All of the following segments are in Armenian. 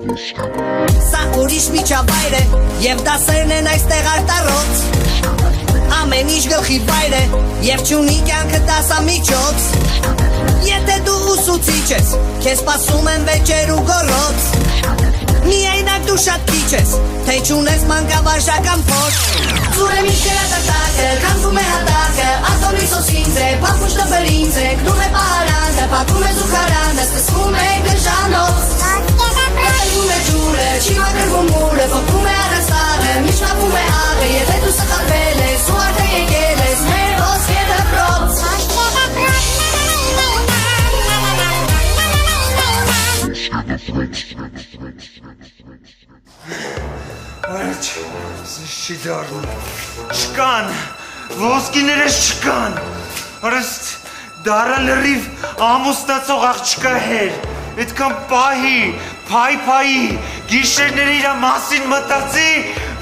Սա ուրիշ միջավայր է Եվ դասերն են այստեղ արտառոց Ամեն ինչ գլխի վայր է Եվ չունի կյանքը դասամիջոց Եթե դու ուսուցիչ ես Քեզ սպասում են վեճեր ու գոռոց Միայնակ դու շատ քիչ ես Թե չունես մանկավարժական փորձ Ծուրը միշկերը տակտակը Քանդվում է հատակը Ատոնի սոսինձ է Պապուշ տվել ինձ է Գնում է պահարանը Պատում է զուխարանը Սկսվում է գժանոց Ատելվում է ջուրը Չի մակրվում մուրը Փոքվում է առաստաղը Միջնապում է աղը Եթե դու սխալվել ես Ու արդեն եկել ես Մեր ոսկե դպրոց Արաչ, սես չի դարում Չկան, ոսկիները չկան Արաստ, դարա լրիվ ամուսնացող աղջկա հեր Այդքան պահի, պայ-պայի, գիշերները իրա մասին մտածի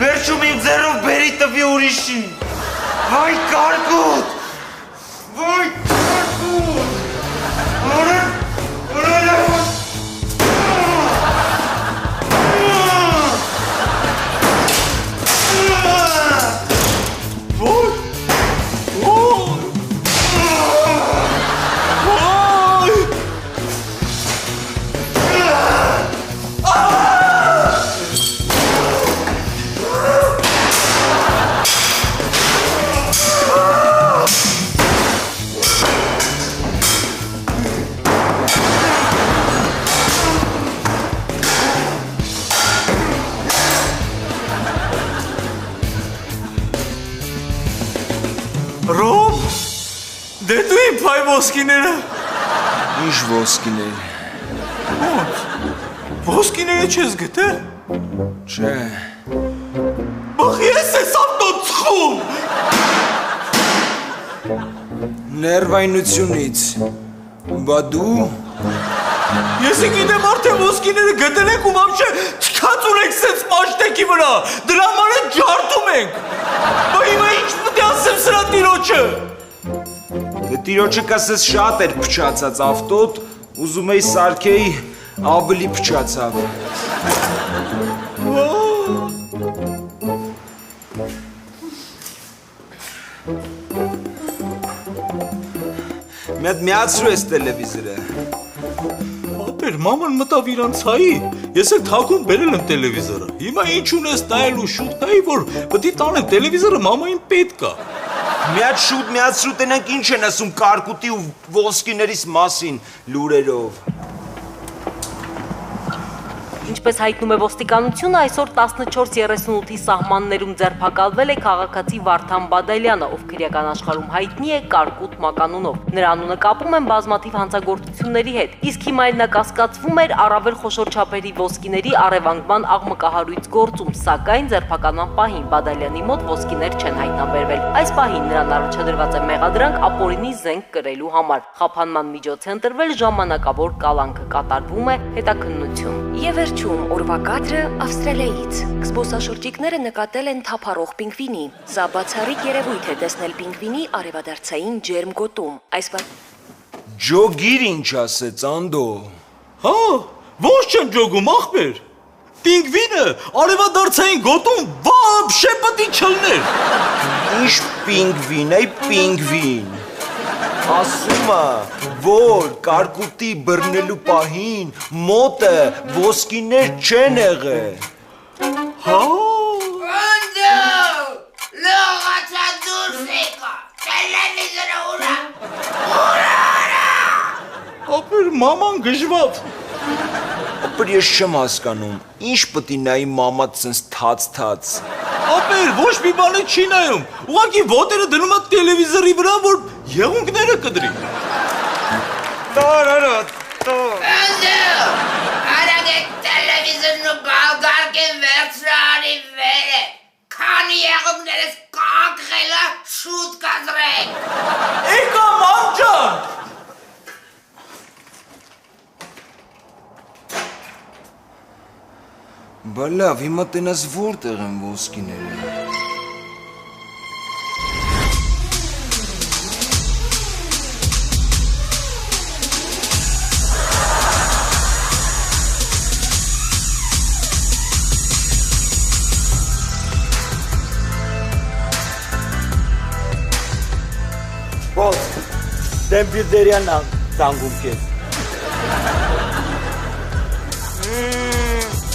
Վերջում իմ ձերով բերի տվի ուրիշին Վայ կարկուտ, վայ կարկուտ Ռոմ, դե դու իմ պայ ոսկիները Ինչ ոսկիներ Ոնց, ոսկիները չես գտել Չէ Բախ ես ես ավտոն ծխում Ներվայնությունից Բա դու Ես գիտեմ արդեն ոսկիները գտել ենք ու մամշե չքած ունենք սենց մաշտեկի վրա Դրա համար է ջարդում ենք Բա հիմա ինչ պտի ասեմ սրա տիրոջը Դե տիրոջը կասես շատ էր փչացած ավտոտ Ուզում էի սարքեի ավելի փչացավ Մի հատ միացրու ես տելևիզորը Ապեր, մաման մտավ իրանց հայի, ես էլ թակում բերել եմ տելևիզորը Հիմա ինչ ունես նայելու շուտ նայի, որ պտի տանեմ տելևիզորը մամային պետք է Մի հատ շուտ միացրու տենանք ինչ են ասում կարկուտի ու ոսկիներիս մասին լուրերով Ինչպես հայտնում է ոստիկանությունը, այսօր 14:38-ի սահմաններում ձերբակալվել է քաղաքացի Վարդան Բադալյանը, ով քրեական աշխարհում հայտնի է Կարկուտ մականունով։ Նրա անունը կապում են բազմաթիվ հանցագործությունների հետ, իսկ հիմա նա կասկածվում էր առավել խոշոր չափերի ոսկիների առևանգման աղմկահարույց գործում, սակայն ձերբակալման պահին Բադալյանի մոտ ոսկիներ չեն հայտնաբերվել։ Այս պահին նրան առաջադրված է մեղադրանք ապօրինի զենք կրելու համար։ Խափանման միջոց է ընտրվել ժամանակավոր կալանքը, կատարվում է հետաքննություն։ Եվ վերջում օրվա կադրը Ավստրալիայից։ Զբոսաշրջիկները նկատել են թափառող պինգվինի։ Սա բացառիկ երևույթ է տեսնել պինգվինի արևադարձային ջերմ գոտում։ Այս Ջոգիր ինչ ասեց Անդո։ Հա, ոնց չեմ ջոգում ախպեր։ Պինգվինը արևադարձային գոտում վաբշե պտի չլներ։ Ինչ պինգվին, այ պինգվին։ Ասում է, որ կարկուտի բռնելու պահին մոտը ոսկիներ չեն եղել։ Հա։ Անդո, լողացա դուրս եկա, տելևիզորը ուրա, Ապեր մաման գժված։ Ապեր ես չեմ հասկանում, ինչ պտի նայի մամատ սենց թաց-թաց։ Ապեր, ոչ մի բան չի նայում, ուղղակի ոտերը դնում է տելևիզորի վրա, որ եղունգները կդրի։ Տարարա, Անդո, արագեք տելևիզորն ու բալգարկեն վերցրանի վերը, քանի եղունգներս կակղելը շուտ կազրեք։ Եկա մամ ջան։ Բա լավ, հիմա տենաս որտեղ են ոսկիները։ Ուրեմն Բիլդերյանն ա զանգում քեզ։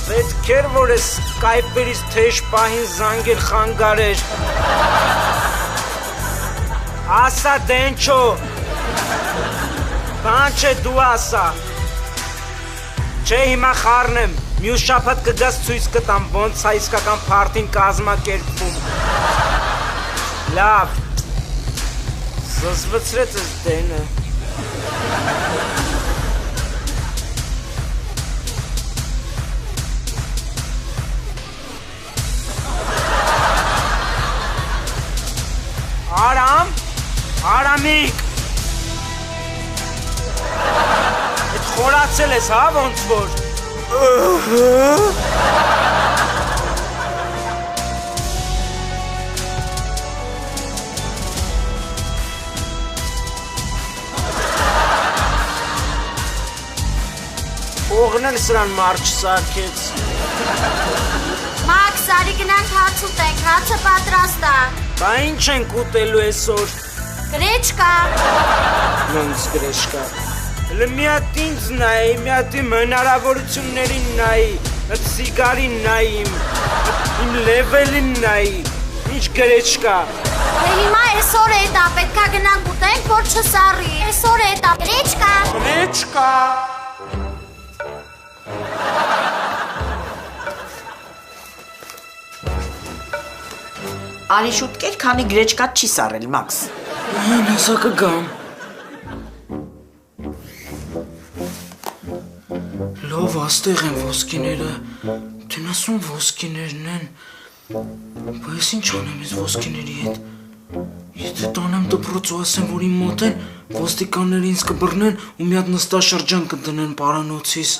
Պետք էր որ ես Skype-երից թեժ պահին զանգել խանգարեր։ Ասա դենչո։ Բան չէ դու ասա։ Չէ հիմա խառնեմ, մյուս շաբաթ կգաս ցույց կտամ ոնց է իսկական փարթին կազմակերպվում։ Լավ։ Զզվեցրեց ես դենը։ Արամիկ։ Այդ խորացել ես, հա, ոնց որ։ Ողն էլ սրան մարդ չսարքեց։ Մաքս, արի գնանք հաց ուտենք, հացը պատրաստ է։ Բա ինչ ենք ուտելու այսօր։ Գրեչկա։ Ոնց գրեչկա։ Հələ մի հատ ինձ նայի, մի հատ իմ հնարավորություններին նայի, այդ սիգարին նայի, իմ լևելին նայի, ինչ գրեչկա։ Դե հիմա այսօր է դա, պետքա գնանք ուտենք, որ չսառի։ Այսօր է դա, գրեչկա։ Գրեչկա։ Արի շուտ կեր, քանի գրեչկատ չի սառել, Մաքս։ Հեսա կգամ։ Լավ, աստեղ են ոսկիները, թենասուն ոսկիներն են, բա ես ինչ անեմ ես ոսկիների հետ։ Եթե տանեմ դպրոց ու ասեմ, որ իմ մոտ են, ոստիկանները ինձ կբռնեն ու մի հատ նստաշրջան կդնեն պարանոցիս։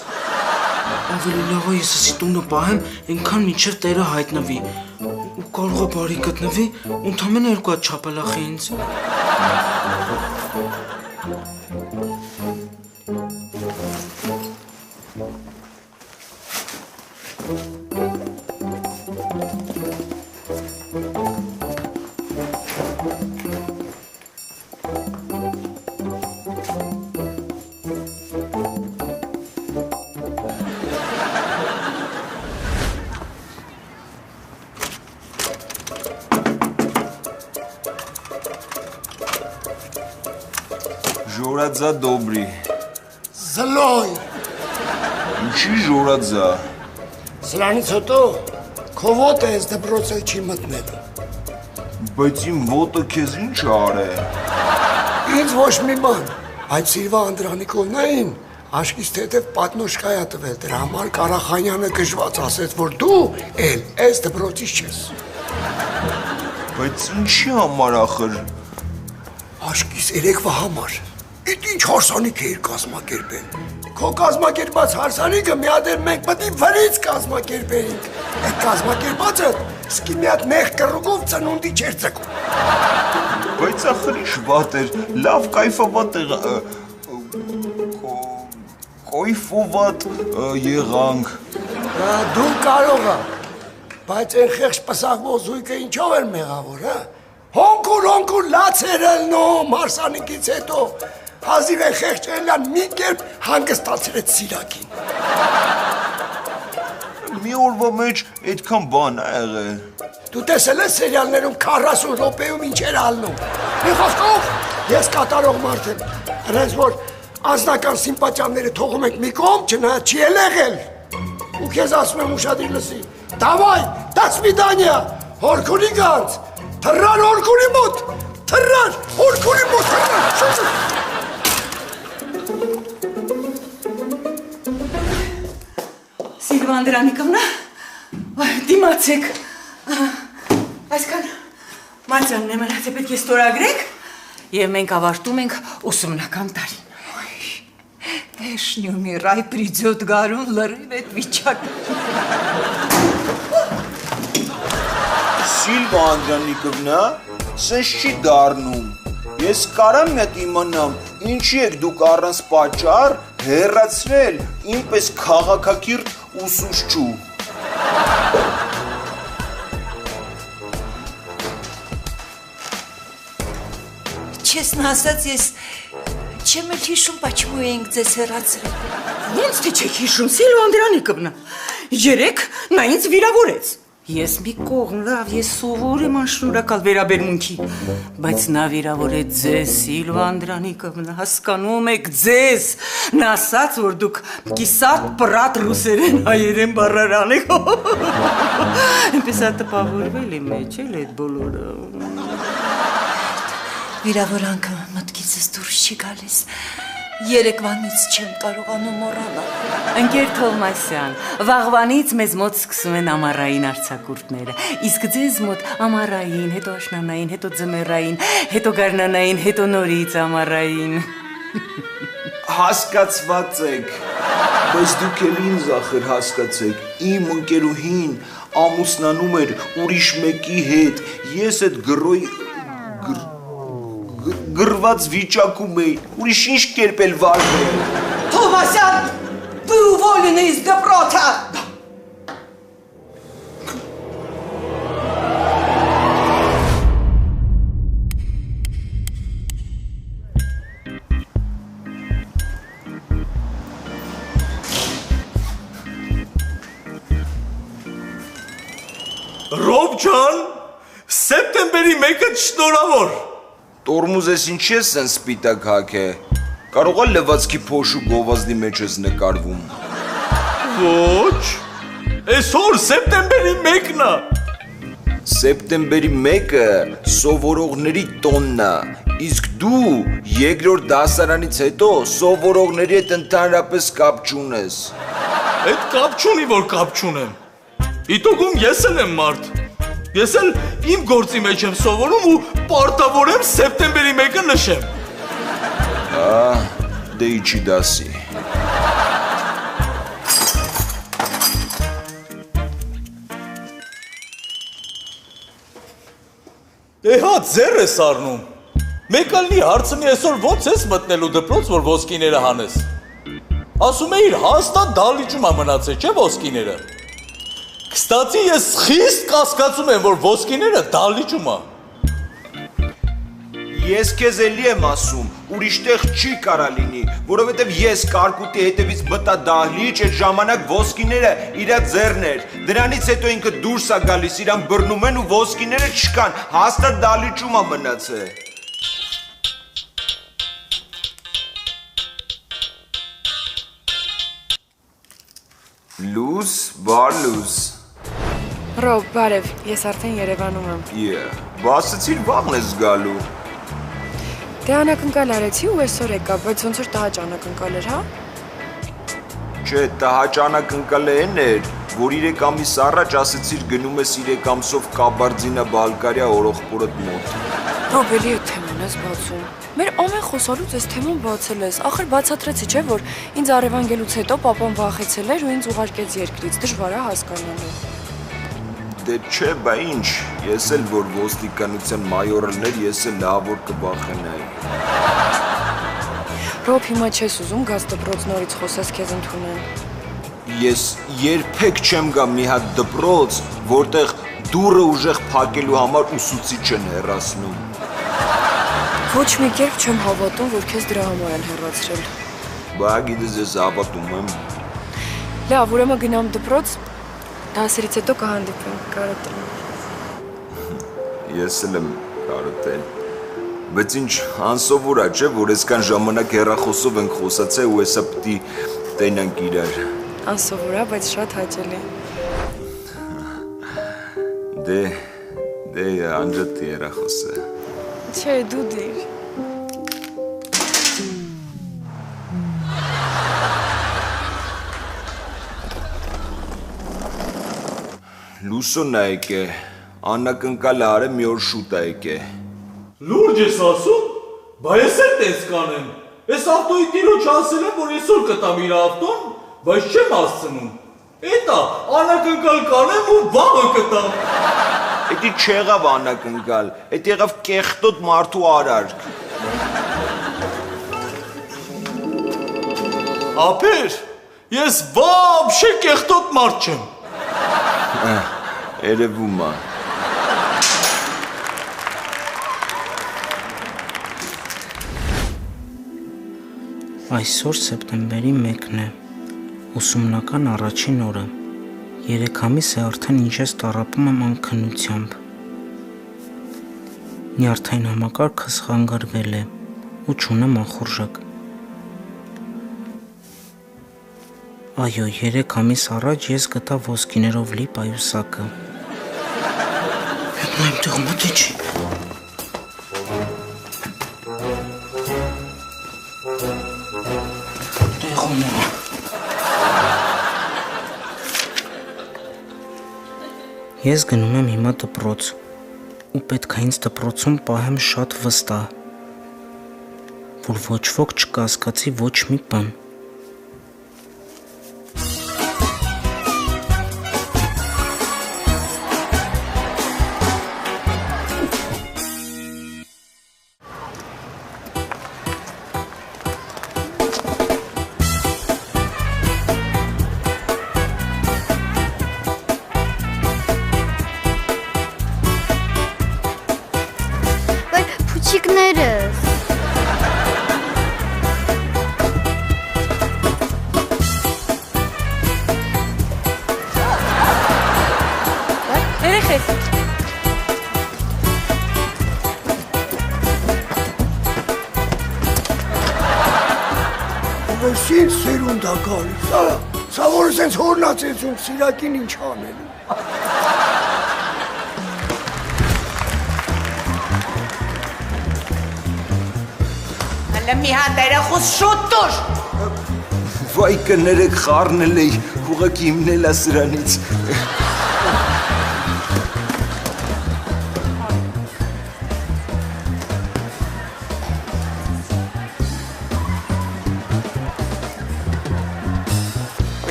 Ավելի լավ է ես ասի տունը պահեմ, ենքան մինչև տերը հայտնվի։ Ու կարող է բարի գտնվի, ընդամենը 2 հատ չապալախի ինձ։ Ժորadzա դոբրի։ Զլոյ։ Ինչի ժորadzա։ Սրանից հետո քո ոտը ես դպրոցել չի մտնել։ Բայց իմ ոտը քեզ ինչ արե։ Ինձ ոչ մի բան, բայց Սիլվա Անդրանիկովնային աշկից թեթև պատնոշկայա տվել, դրա համար Կարախանյանը գժված ասեց, որ դու էլ այս դպրոցից չես։ Բայց ինչի համար ախր։ Աշկից երեկվա համար։ Իդ ինչ հարսանիք էիր կազմակերպել։ Քո կազմակերպած հարսանիքը մի հատ էր մենք պետք է վրից կազմակերպեինք։ Այդ կազմակերպածը սկի մի հատ նեղ կռուկով ծնունդի չէր ձգում։ Բայց ախր ինչ վատ էր, լավ կայֆավատ կոյֆովատ եղանք։ Դու կարող է, բայց այն խեղճ պսակվող զույգը ինչով էր մեղավոր, հա։ Հոնքուր լաց էր ելնում հարսանիքից հետո, հազիվ է խեղճելյան մի կերպ հանգստացրեց Սիրակին։ Մի օրվա մեջ այդքան բան ա եղել։ Դու տեսել ես սերիալներում 40 րոպեում ինչ էր ալնում։ Մի խոսքով, ես կատարող մարդ եմ, հենց որ անձնական սիմպաթիաները թողում ենք մի կողմ, չնայած չի էլ եղել։ Ու քեզ ասում եմ ուշադիր լսի։ Դավայ, до свидания, հորքունի գանց, թռար հորքունի մոտ, թռար հորքունի մոտ, թռար։ Սիլվա Անդրանիկովնա, դիմացեք, այսքան Մարցյանն է մնաց է պետք է ստորագրեք և մենք ավարտում ենք ուսումնական տարին։ Эш не умирай, придет Гарун, ларыв эт вичак. Սիլվա Անդրանիկովնա, սենց չի դառնում։ Ես կարամ մետ իմանամ, ինչի եք դուք առանց պատճառ հեռացրել ինպես քաղաքակիրթ ուսուցչու։ Честно ասած, ես Չեմ էլ հիշում, почему էինք ձեզ հեռացրել։ Ոնց թե չեք հիշում, Սիլվա Անդրանիկովնա։ Երեք նա ինձ վիրավորեց։ Ես մի կողմ լավ, ես սովոր եմ անշնորհակալ վերաբերմունքի, բայց նա վիրավորեց ձեզ, Սիլվա Անդրանիկովնա, հասկանում եք ձեզ։ Նա ասաց, որ դուք կիսատ պրատ ռուսերեն հայերեն բառարան եք։ Այնպես է տպավորվել իմ մեջ էլ այդ բոլորը։ Վիրավորանքը մտքիցս դուրս չի գալիս։ Երեկվանից չեմ կարողանում մոռանալ։ Ընկեր Թովմասյան, վաղվանից մեզ մոտ սկսում են ամառային արձակուրդները, իսկ ձեզ մոտ ամառային, հետո աշնանային, հետո ձմեռային, հետո գարնանային, հետո նորից ամառային։ Հասկացված եք, բայց դուք էլ ինձ ախր հասկացեք, իմ ընկերուհին ամուսնանում էր ուրիշ մեկի հետ, ես այդ գրված վիճակում էի, ուրիշ ինչ կերպ էլ վարվել։ Թովմասյան, դու уволен из դպրոցը։ Ռոբ ջան, սեպտեմբերի 1-ը շնորհավոր։ Տորմուզ ես ինչ ես սեն սպիտակ հակ է, կարող է լվացքի փոշու գովազդի մեջ ես նկարվում։ Ոչ, այսօր սեպտեմբերի 1-ն է։ Սեպտեմբերի 1-ը սովորողների տոնն է, իսկ դու երկրորդ դասարանից հետո սովորողների հետ ընդհանրապես կապ չունես։ Այդ կապ չունի, որ կապ չունեմ։ Իտոգում ես էլ եմ մարդ։ Ես էլ իմ գործի մեջ եմ սովորում ու պարտավոր եմ սեպտեմբերի 1-ը նշեմ։ Դե իչի դասի։ Դե հա, ձեռ ես առնում։ Մեկ ալնի հարցնի այսօր ոնց ես մտնելու դպրոց, որ ոսկիները հանես։ Ասում էիր հաստատ դահլիճում է մնացել, չէ ոսկիները։ Կստացի ես խիստ կասկածում եմ, որ ոսկիները դահլիճում է։ Ես քեզ էլի եմ ասում, ուրիշ տեղ չի կարա լինի, որովհետև ես կարկուտի հետևից մտա դահլիճ, այդ ժամանակ ոսկիները իրա ձեռն էր, դրանից հետո ինքը դուրս է գալիս, իրան բռնում են ու ոսկիները չկան, հաստատ դահլիճում է մնացել։ Լուս, բարլուս։ Ռոբ, բարև, ես արդեն Երևանում եմ։ Բասեցիր վաղն ես գալու։ Դե անակնկալ արեցի ու այսօր եկա, բայց ոնց որ տհաճ անակնկալ էր, հա։ Չէ, տհաճ անակնկալը էն էր, որ 3 ամիս առաջ ասեցիր գնում ես 3 ամսով Կաբարդինա-Բալկարիա օրողպորդ մոտ։ Ռոբ, էլի այդ թեման ես բացում։ Մեր ամեն խոսալուց այս թեման բացել ես, ախր բացատրեցի, չէ, որ ինձ առևանգելուց հետո պապան վախեցել էր ու ինձ ուղարկեց երկրից, դժվար է հասկանալու։ Դե չէ, բա ինչ, ես էլ որ ոստիկանության մայորելներ, ես էլ լավ որ կվախենայի։ Ռոբ, հիմա չես ուզում գազ դպրոց նորից խոսես քեզ ընդունեն։ Ես երբեք չեմ գա մի հատ դպրոց, որտեղ դուռը ուժեղ փակելու համար ուսուցիչ են հեռացնում։ Ոչ մի կերպ չեմ հավատում, որ քեզ դրա համար են հեռացրել։ Բա գիտես ես հավատում եմ։ Լավ, ուրեմն գնամ դպրոց, դասերից հետո կհանդիպենք, կարոտեմ։ Ես էլ եմ կարոտել։ Բայց ինչ անսովոր է, չէ, որ այսքան ժամանակ հեռախոսով ենք խոսացել ու հեսա պիտի տենանք իրար։ Անսովոր է, բայց շատ հաճելի։ Դե անջատ հեռախոսը։ Չէ, դու դիր։ Լուսոն է եկե, անակնկալ արը մի օր շուտ է եկե։ Լուրջ ես ասում, բա ես էլ տես կանեմ, ես ավտոյի տիրոջ ասել եմ, որ այսօր կտամ իր ավտոն, բայց չեմ ասցնում, էտա անակնկալ կանեմ ու վաղը կտամ։ Էդի չեղավ անակնկալ, էդ եղավ կեղտոտ մարդու արարք։ Ապեր, ես վաբշե կեղտոտ մարդ չեմ։ Երևում է։ Այսօր սեպտեմբերի 1-ն է, ուսումնական առաջին օրը, 3 ամիս է արդեն ինչ ես տառապում եմ անքնությամբ, նյարդային համակարգս խանգարվել է ու չունեմ անխորժակ, այո, 3 ամիս առաջ ես գտա ոսկիներով լի պայուսակը, հետ նայմ տեղում ատի չի, Ես գնում եմ հիմա դպրոց ու պետք է ինձ դպրոցում պահեմ շատ վստահ, որ ոչ ոք չկասկածի ոչ մի բան։ Փուչիկներս։ Երեխեք։ Այսին սերունդ է գալիս, սա որ սենց հորնացեցում սիրակին ինչ անելու։ Մի հատ երախուս շուտ տուր։ Վայ կներեք խառնել էի, ուղղակի իմնել է սրանից։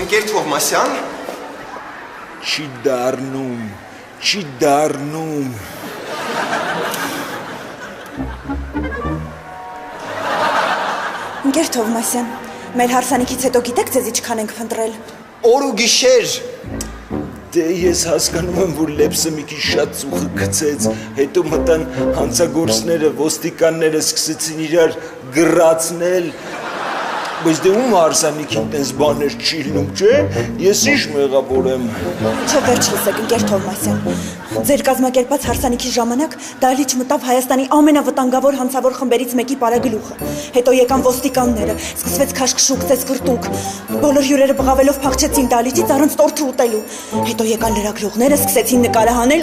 Ընկեր Թովմասյան։ Չի դառնում։ Ընկեր Թովմասյան, մեր հարսանիքից հետո գիտեք ձեզ ինչքան ենք փնտրել։ Օր ու գիշեր։ Դե ես հասկանում եմ, որ լեպսը մի քիչ շատ ծուխը գցեց, հետո մտան հանցագործները, ոստիկանները սկսեցին իրար գրացնել։ Բայց դե ում հարսանիքին տես բաներ չի լինում, չէ՞։ Ես ինչ մեղավոր եմ։ Չէ, վերջ լսեք, ընկեր Թովմասյան։ Ձեր կազմակերպած հարսանիքի ժամանակ դահլիճ մտավ Հայաստանի ամենավտանգավոր հանցավոր խմբերից մեկի պարագլուխը։ Հետո եկան ոստիկանները, սկսվեց քաշքշուկ, ծեսկրտուկ։ Բոլոր հյուրերը բղավելով փախչեցին դահլիճից առանց տորթ ուտելու։ Հետո եկան լրագրողները, սկսեցին նկարահանել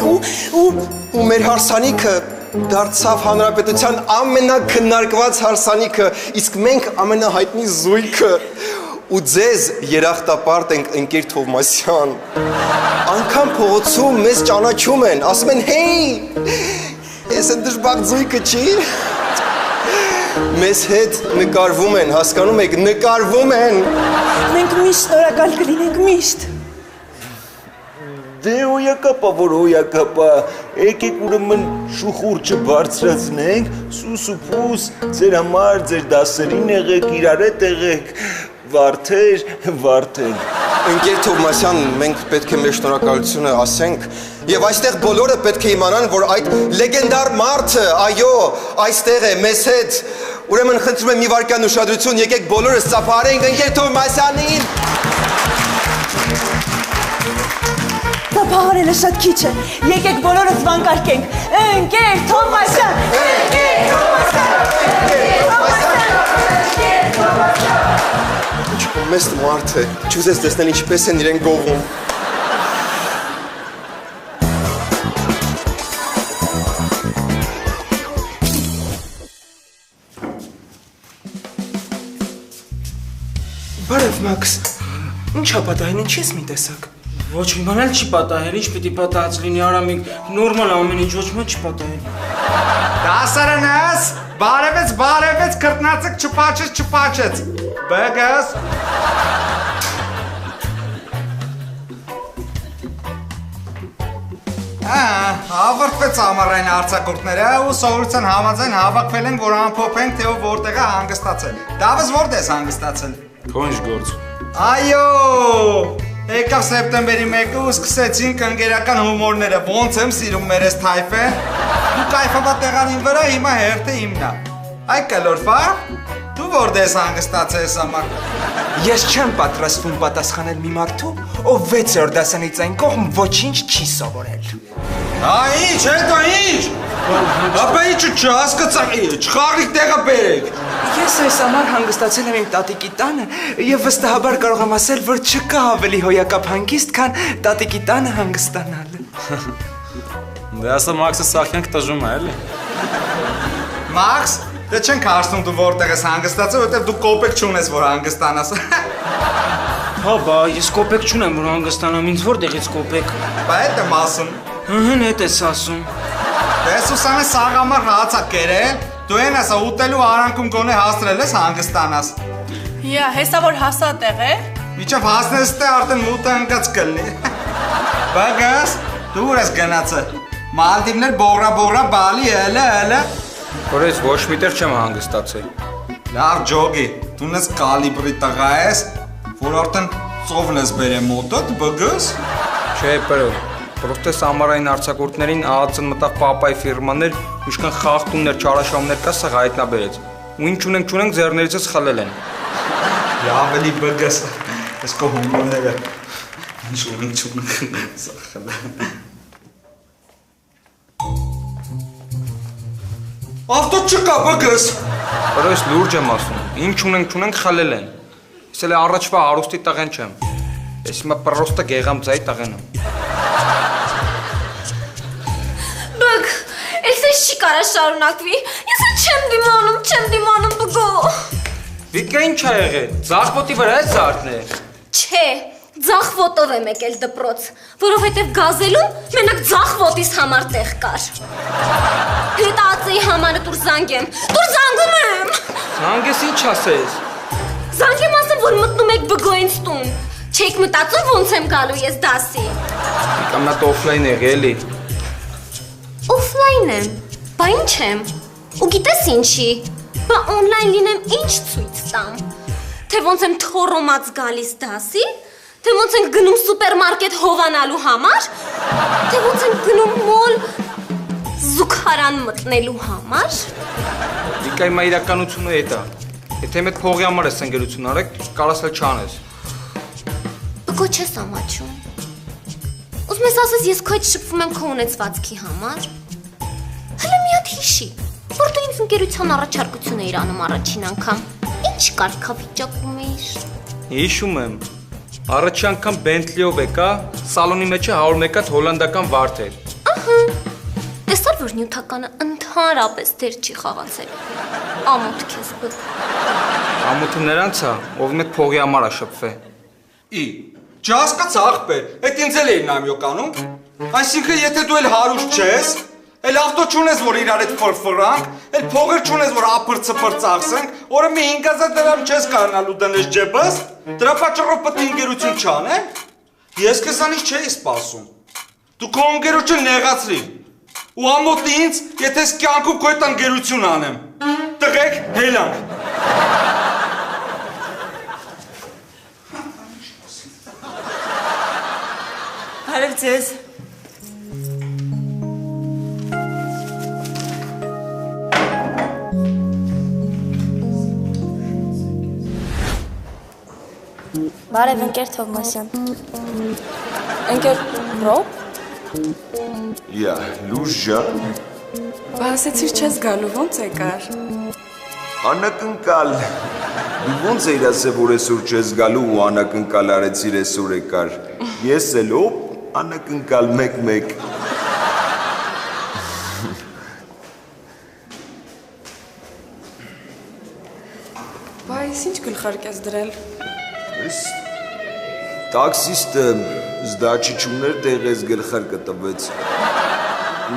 ու մեր հարսանիքը դարձավ հանրապետության ամենաքննարկված հարսանիքը, իսկ մենք ամենահայտնի զույգը։ Ու ձեզ երախտապարտ ենք, ընկեր Թովմասյան։ Անգամ փողոցում մեզ ճանաչում են, ասում են, հեյ, ես են դժբախտ զույգը չի։ Մեզ հետ նկարվում են, հասկանում եք, նկարվում են։ Մենք միշտ շնորհակալ կլինենք, միշտ։ Դե օյակապա, որ օյակապա, եկեք ուրեմն շուխուրջը բարձրացնենք, սուս ու պուս, ձեր համար, ձեր դասերին եղեք, իրար հետ եղեք, վարդեր։ Ընկեր Թովմասյան, մենք պետք է մեր շնորհակալությունը ասենք, եւ այստեղ բոլորը պետք է իմանան, որ այդ լեգենդար մարդը, այո, այստեղ է, մեզ հետ։ Ուրեմն խնդրում եմ մի վայրկյան ուշադրություն, եկեք բոլորս ծափարենք ընկեր Թովմասյանին։ Ծափահարելը շատ քիչ է, եկեք բոլորս վանկարկենք, ընկեր Թովմասյան, ընկեր Թովմասյան, ընկեր Թովմասյան։ Ինչ մեծ մարդ է, չուզես տեսնել ինչպես են իրեն գովում։ Բարև Մաքս, ինչ ապատահին, ինչ ես մի տեսակ։ Ոչ իմանալ չի պատահել, ինչ պիտի պատահած լինի Արամիկ, նորմալ ամեն ինչ ոչ մի չի պատահել։ Դասարանս, բարևեց, կրտնացեք չպաչեց։ Բեգս։ Ավարտվեց ամառային արձակուրդները ու սովորության համաձայն հավաքվել ենք, որ ամփոփենք, թե որտեղ է հանգստացել։ Դավս որտեղ ես հանգստացել։ Քո ինչ գործ։ Այո, եկավ սեպտեմբերի 1-ը ու սկսեցինք ընկերական հումորները, ոնց եմ սիրում մեր այս թայֆեն։ Դու կայֆաբա տեղանին վրա, հիմա հերթը իմն է։ Այ կլորվա, դու որտես հանգստացես համար։ Ես չեմ պատրաստվում պատասխանել մի մարդու, ով 6-րդ դասանից այն կողմ ոչինչ չի սովորել։ Ինչ, հետո ինչ։ Ապա ինչու չհասկացա, չխաղրիկ տեղը բերեք։ Ես այս համար հանգստացել եմ իմ տատիկի տանը եւ վստահաբար կարող եմ ասել, որ չկա ավելի հոյակապ հանգիստ, քան տատիկի տանը հանգստանալը։ Դե ասա Մաքսը սախյանք տժում է, էլի։ Մաքս, դե չենք հարցնում դու որտեղ ես հանգստացել, որտեղ դու կոպեկ չունես, որ հանգստանաս։ Հա, բա, ես կոպեկ չունեմ, որ հանգստանամ, ինձ որտեղից կոպեկ։ Բա հետ եմ ասում։ Հըհն հետ ես ասում։ Դե Սուսանը սաղամար հացա կերել, դու են ասա ուտելու արանքում գոնե հաստրել ես հանգստանաս։ Յա, հեսա որ հասա տեղ է։ Միջև հասնես տե արդեն մուտը ընկած կլնի։ Բագաս, դու ուր ես գնացել։ Մալդիվներ բողրա բալի էլը։ Որես ոչ միտեր չեմ հանգստացել։ Լավ ջոգի, դու նես կալիբրի տղա ես, որ արդեն ծովն ես բերեմ մոտդ, բգս։ Չէ, պրո, պրոստես ամարային արձակորդներին ԱԱՑ-ն մտավ պապայի ֆիրմաներ, ինչքան խախտումներ, չարաշահումներ կա, սա հայտնաբերեց։ Ու ինչ ունենք ձեռներիցս խլել են։ Լավ էլի բգս, ես քո հումորները։ Ինչ ունենք, սա խլել։ Ավտո չկա բգս։ Պրո, ես լուրջ եմ ասում, ինչ ունենք խլել են։ Ես էլ առաջվա արուստի տղեն չեմ։ Ես հիմա պրոստը գեղամ ձայի տղեն եմ։ Բգ, էս չի կարա շարունակվի։ Ես չեմ դիմանում բգո։ Վիկա ինչ ա եղել, ձախվոտի վրա է զարդներ։ Չէ, ձախվոտով եմ եկել դպրոց, որովհետև գազելում մենակ ձախվոտիս համար տեղ կար։ Հետ ածեի համարը դուր զանգեմ եմ։ Զանգես ինչ ասես։ Զանգեմ ասեմ, որ մտնում եք բգոյինց տուն։ Չեք մտածում ոնց եմ գալու ես դասի։ Կամ նա օֆլայն եղի էլի։ Օֆլայն եմ, բա ինչ եմ։ Ու գիտես ինչի, բա օնլայն լինեմ ինչ ցույց տամ։ Թե ոնց եմ թորոմած գալիս դասի, թե ոնց եմ գնում սուպերմարկետ հովանալու համար, թե ոնց եմ գնում մոլ զուգարան մտնելու համար։ Վիկա հիմա իրականությունը էդ է։ Եթե մեծ փողի համար ես ընկերություն արեք, կարաս էլ չանես։ Բգո չես ամաչում։ Ուզում ես ասես ես քո հետ շփվում եմ քո ունեցվածքի համար։ Հələ մի հատ հիշի, որ դու ինձ ընկերության առաջարկություն էիր անում առաջին անգամ։ Ինչ կարգավիճակում էիր։ Հիշում եմ։ Առաջի անգամ Bentley-ով եկա, սալոնի մեջ 101 հատ հոլանդական վարդ էր։ Ահա։ Տեսար որ նյութականը ընդհանրապես դեր չի խաղացել։ Ամոթ քեզ բգ։ Ամոթը նրանց է, ով մեծ փողի համար է շփվել։ Չհասկաց աղբեր, այդ ինձ էլ էի նամյոկանում։ Այսինքն եթե դու էլ հարուստ չես, էլ ավտո չունես որ իրար հետ ֆրֆրանք, էլ փողեր չունես որ ապրծպր ծախսենք, օրը մի 5000 դրամ չես կարողանալու դնես ջեբս, դրա պատճառով պետք է ընկերություն չանենք։ Ես քեզանից չէի սպասում։ Դու քո ընկերությունը նեղացրի։ Ու ամոթ ինձ, եթե ես կյանքում քո հետ ընկերություն անեմ։ Տղեկ, հելանք։ Բարև ձեզ։ Բարև ընկեր Թովմասյան։ Ընկեր Ռոբ։ Յա, լուժա։ Բա ասեցիր չես գալու, ոնց եկար։ Անակնկալ։ Դու ոնց էիր ասել, որ այսօր չես գալու ու անակնկալ արեցիր այսօր եկար։ Ես էլ օպ, անակնկալ մեկ։ Բա ես ինչ գլխարկ ես դրել։ Տաքսիստը զդաչի չուներ տեղես գլխարկը տվեց։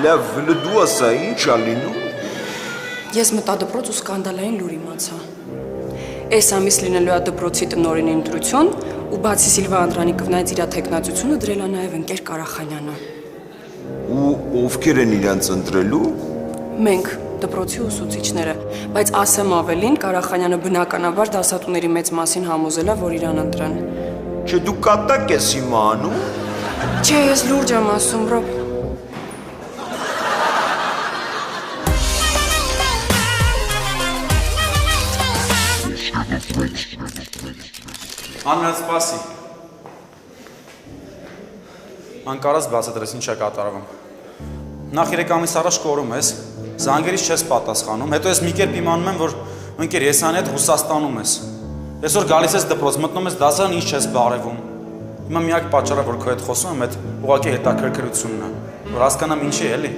Լավ, վլը դու ասա, ինչ ա լինում։ Ես մտա դպրոց ու սկանդալային լուր իմացա։ Այս ամիս լինելու է դպրոցի տնօրենի ընտրություն ու բացի Սիլվա Անդրանիկովնայից իր թեկնածությունը դրել է նաև ընկեր Կարախանյանը։ Ու ովքեր են իրանց ընտրելու։ Մենք դպրոցի ուսուցիչները, բայց ասեմ ավելին, Կարախանյանը բնականաբար դասատուների մեծ մասին համոզել է, որ իրան ընտրեն։ Չէ դու կատակ ես հիմա անում։ Չէ, ես լուրջ եմ ասում, Ռոբ։ Աննած սպասի։ Անկարած բացատրես ինչ է կատարվում։ Նախ 3 ամիս առաջ կորում ես, զանգերից չես պատասխանում, հետո ես մի կերպ իմանում եմ, որ ընկեր Եսանի հետ Ռուսաստանում ես։ Այսօր գալիս ես դպրոց, մտնում ես դասարան, ինչ չես բարևում։ Հիմա միակ պատճառը, որ քո հետ խոսում եմ, այդ ուղղակի հետաքրքրությունն է, որ հասկանամ ինչի է, էլի։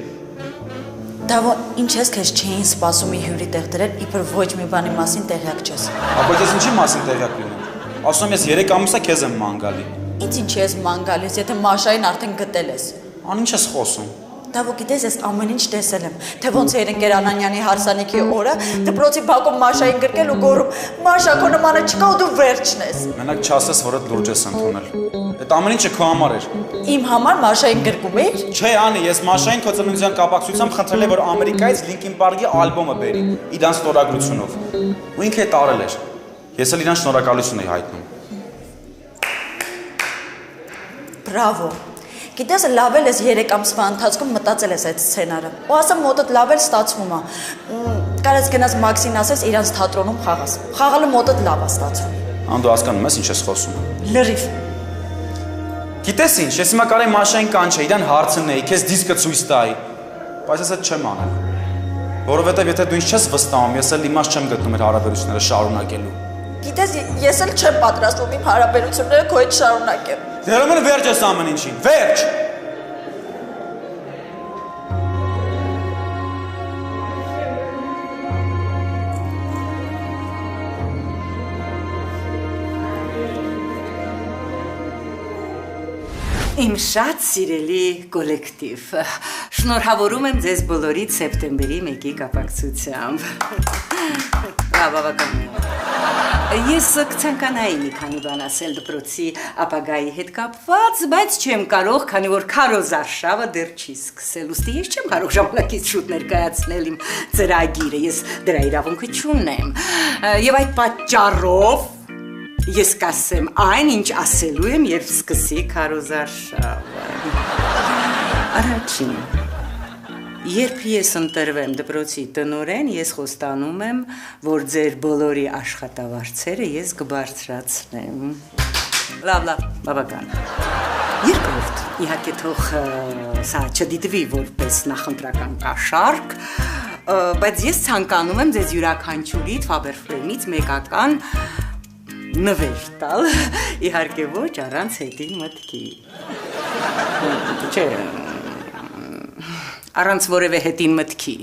Դավո, ինչ ես քեզ չէին սպասում ի հյուրի տեղ դրել, իբր ոչ մի բանի մասին տեղյակ չես։ Բայց ես ինչի մասին տեղյակ լինեմ։ Ասում ես 3 ամիսա քեզ եմ ման գալի։ Ինչ ես ման գալիս, եթե Մաշային արդեն գտել ես։ Ան ինչ ես խոսում։ Դավո, գիտես, ես ամեն ինչ տեսել եմ, թե ոնց էր ընկեր Անանյանի հարսանիքի օրը, դպրոցի բակում Մաշային գրկել ու գոռում, Մաշա, քո նմանը չկա ու դու վերջն ես։ Մենակ չասես, որ այդ լուրջ ես ընդունել։ Այդ ամեն ինչը քո համար էր։ Իմ համար Մաշային գրկում էր։ Չէ, Անի, ես Մաշային քո ծննդյան կապակցությամբ խնդրել եմ, որ Ամերիկայից Linkin Park-ի ալբոմը բերի, իրան ստորագրությունով։ Ու ինքը է տարել էր։ Ես էլ իրան շնորհակալություն եի հայտնում։ Բրավո։ Գիտես, լավ էլ ես 3 ամսվա ընթացքում մտածել ես այդ սցենարը։ Ու ասեմ մոտդ լավ էլ ստացվում է։ Կարես գնաս Մաքսին ասես իրանց թատրոնում խաղաս։ Խաղալը մոտդ լավ է ստացվում։ Ան դու հասկանում ես ինչ ես խոսում։ Լրիվ։ Գիտես ինչ, ես հիմա կարեի Մաշային կանչեի, իրան հարցնեի, քեզ դիսկը ցույց տայի։ Բայց ես այդ չեմ անել։ Որովհետև եթե դու ինձ չես վստահում, ես էլ իմաստ չեմ գտնում մեր հարաբերությունները շարունակելու։ Գիտես, ես էլ չեմ պատրաստվում իմ հարաբերությունները քո հետ շարունակել։ Դերոմն վերջ ես ամեն ինչին, վերջ։ Իմ շատ սիրելի կոլեկտիվ, շնորհավորում եմ ձեզ բոլորիդ սեպտեմբերի 1-ի կապակցությամբ։ Բավական։ Ես կցանկանայի մի քանի բան ասել դպրոցի ապագայի հետ կապված, բայց չեմ կարող, քանի որ քարոզարշավը դեռ չի սկսել, ուստի ես չեմ կարող ժամանակից շուտ ներկայացնել իմ ծրագիրը, ես դրա իրավունքը չունեմ։ Եվ այդ պատճառով ես կասեմ այն, ինչ ասելու եմ, երբ սկսի քարոզարշավը։ Առաջին, երբ ես ընտրվեմ դպրոցի տնօրեն, ես խոստանում եմ, որ ձեր բոլորի աշխատավարձերը ես կբարձրացնեմ։ Լավ, բավական։ Երկրորդ, իհարկե թող սա չդիտվի որպես նախընտրական կաշառք, բայց ես ցանկանում եմ ձեզ յուրաքանչյուրիդ Faber-Frame-ից մեկական նվեր տալ, իհարկե ոչ առանց հետին մտքի։ Չէ, առանց որևէ հետին մտքի։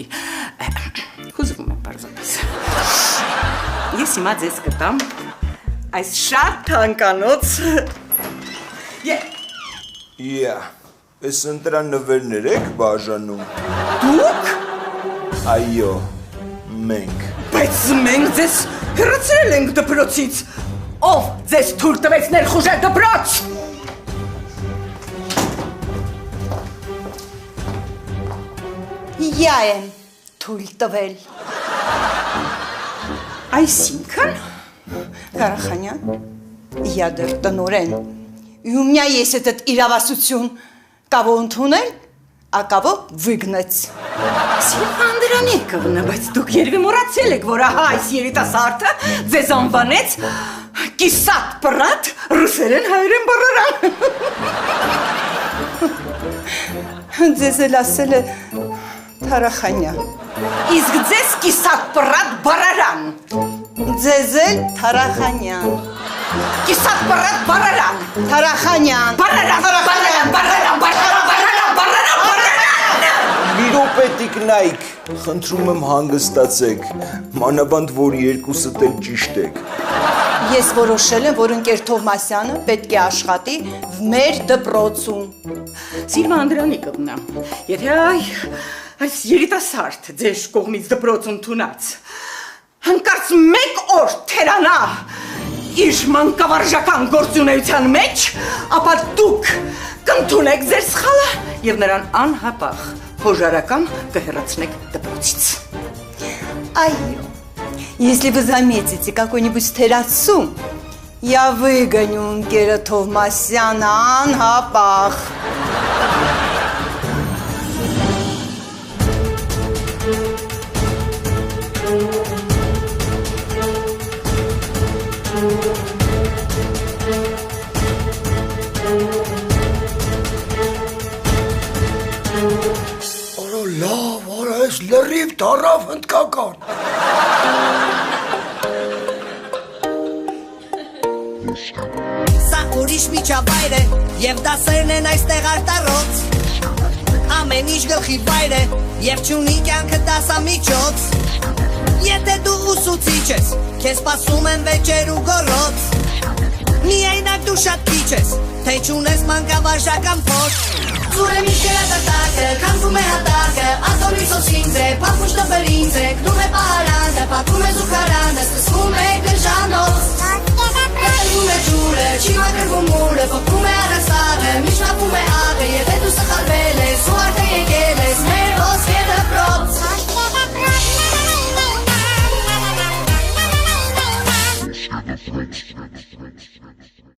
Հուզվում եմ պարզապես։ Ես հիմա ձեզ կտամ այս շատ թանկանոց։ Ես ընտրա նվերներ եք բաժանում։ Դուք։ Այո, մենք։ Բայց մենք ձեզ հեռացրել ենք դպրոցից։ Ով ձեզ թույլ տվեց ներխուժել դպրոց։ Я եմ թույլ տվել։ Այսինքն, Ղարախանյան, я դեռ տնօրեն։ И у меня есть этот իրավասություն, կավո ընդունել, а կավո выгнать։ Սիլվա Անդրանիկովնա, բայց դուք երևի մոռացել եք, որ ահա այս երիտասարդը ձեզ անվանեց կիսատ պրատ ռուսերեն հայերեն բառարան։ Ձեզ էլ ասել է Թարախանյան։ Իսկ ձեզ կիսատ պրատ բառարան։ Ձեզ էլ Թարախանյան։ Կիսատ պրատ բառարան։ Թարախանյան։ Բառարան։ Մի րոպե տիկնայք, խնդրում եմ հանգստացեք, մանավանդ որ երկուսդ էլ ճիշտ եք։ Ես որոշել եմ, որ ընկեր Թովմասյանը պետք է աշխատի մեր դպրոցում։ Սիլվա Անդրանիկովնա, եթե այս երիտասարդ ձեր կողմից դպրոց ընդունած, հանկարծ մեկ օր թերանա իր մանկավարժական գործունեության մեջ, ապա դուք կընդունեք ձեր սխալը և նրան անհապաղ հոժարական կհեռացնեք դպրոցից։ Այո, если вы заметите какой-нибудь террасу, я выгоню ընկերը Թովմասյանը անհապաղ։ դարավ հնդկական։ Սա ուրիշ միջավայր է եւ դասերն են այստեղ արտառոց Ամեն ինչ գլխի վայր է եւ չունի կյանքը դասամիջոց Եթե դու ուսուցիչ ես քեզ սպասում են վեճեր ու գոռոց Միայնակ դու շատ քիչ ես թե չունես մանկավարժական փոս Ծուրը միշկերա տտակը, քանդվում է հատակը, ատորի սոսինձ է, պապուշ տպրինձ է, կնում է պահարանը, պատում է զուքարանը, սկսվում է գրջանոց Կրվում է ջուրը, չի մակրվում մուրը, պոկվում